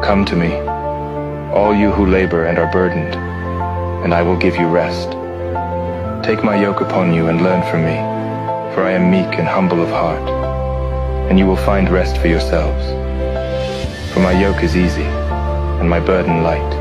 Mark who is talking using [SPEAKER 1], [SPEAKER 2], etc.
[SPEAKER 1] Come to me, all you who labor and are burdened, and I will give you rest. Take my yoke upon you and learn from me, for I am meek and humble of heart, and you will find rest for yourselves. For my yoke is easy, and my burden light.